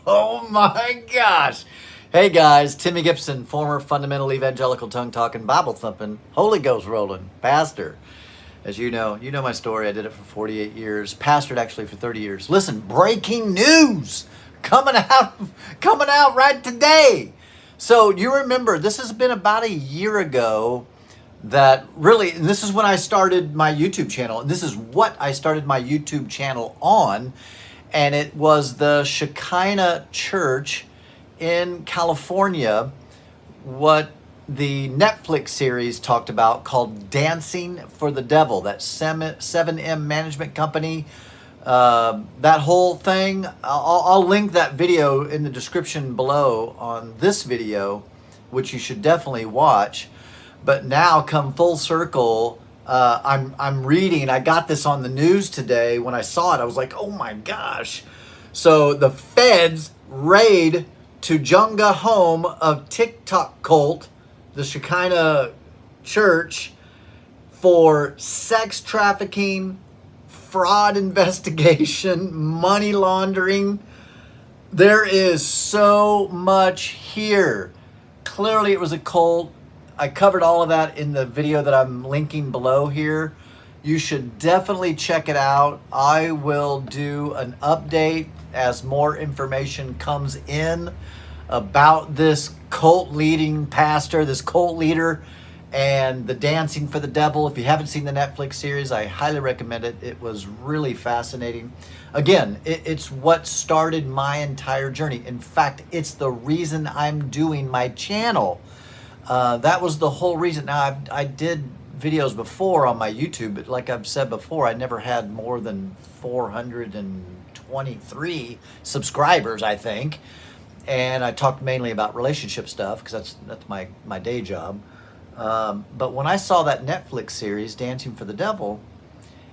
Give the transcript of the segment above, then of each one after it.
Oh my gosh. Hey guys, Timmy Gibson, former fundamental evangelical tongue-talking, Bible-thumping, Holy Ghost rolling pastor. As you know my story. I did it for 48 years, pastored actually for 30 years. Listen, breaking news coming out right today. So you remember, this has been about a year ago that really, and this is when I started my YouTube channel, and this is what I started my YouTube channel on, and it was the Shekinah Church in California, what the Netflix series talked about called Dancing for the Devil, that 7M management company, that whole thing. I'll link that video in the description below on this video, which you should definitely watch. But now, come full circle, I'm reading. I got this on the news today. When I saw it, I was like, oh my gosh. So the feds raid Tujunga home of TikTok cult, the Shekinah Church, for sex trafficking, fraud investigation, money laundering. There is so much here. Clearly it was a cult. I covered all of that in the video that I'm linking below here. You should definitely check it out. I will do an update as more information comes in about this cult leading pastor, this cult leader, and the Dancing for the Devil. If you haven't seen the Netflix series, I highly recommend it. It was really fascinating. Again, it's what started my entire journey. In fact, it's the reason I'm doing my channel. That was the whole reason. Now, I did videos before on my YouTube, but like I've said before, I never had more than 423 subscribers, I think. And I talked mainly about relationship stuff because that's my day job. But when I saw that Netflix series, Dancing for the Devil,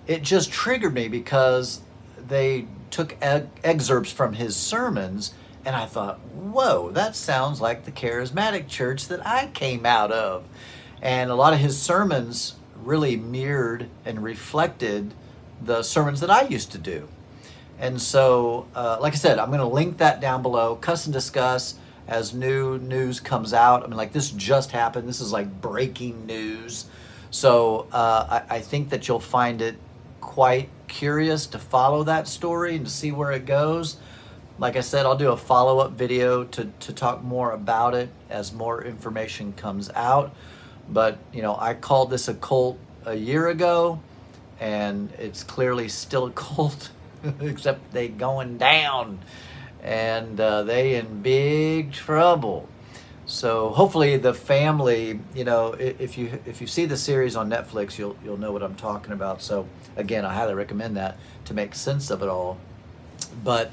it just triggered me because they took excerpts from his sermons, and I thought, whoa, that sounds like the charismatic church that I came out of. And a lot of his sermons really mirrored and reflected the sermons that I used to do. And so, like I said, I'm going to link that down below, Cuss and Discuss, as new news comes out. I mean, like, this just happened. This is like breaking news. So I think that you'll find it quite curious to follow that story and to see where it goes. Like I said, I'll do a follow-up video to talk more about it as more information comes out. But, you know, I called this a cult a year ago, and it's clearly still a cult, except they going down, and they in big trouble. So hopefully the family, you know, if you see the series on Netflix, you'll know what I'm talking about. So again, I highly recommend that to make sense of it all. But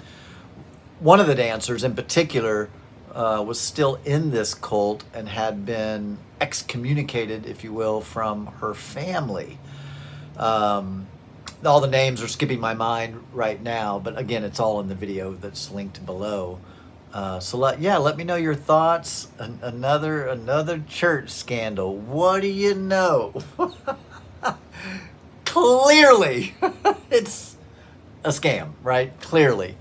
one of the dancers in particular was still in this cult and had been excommunicated, if you will, from her family. All the names are skipping my mind right now, but again, it's all in the video that's linked below. So let me know your thoughts. Another church scandal. What do you know? Clearly, it's a scam, right? Clearly.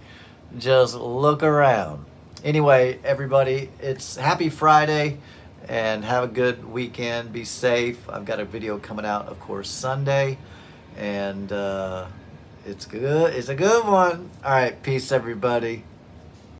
Just look around. Anyway, everybody, it's happy Friday, and have a good weekend. Be safe. I've got a video coming out, of course, Sunday, and it's good. It's a good one. All right, peace, everybody.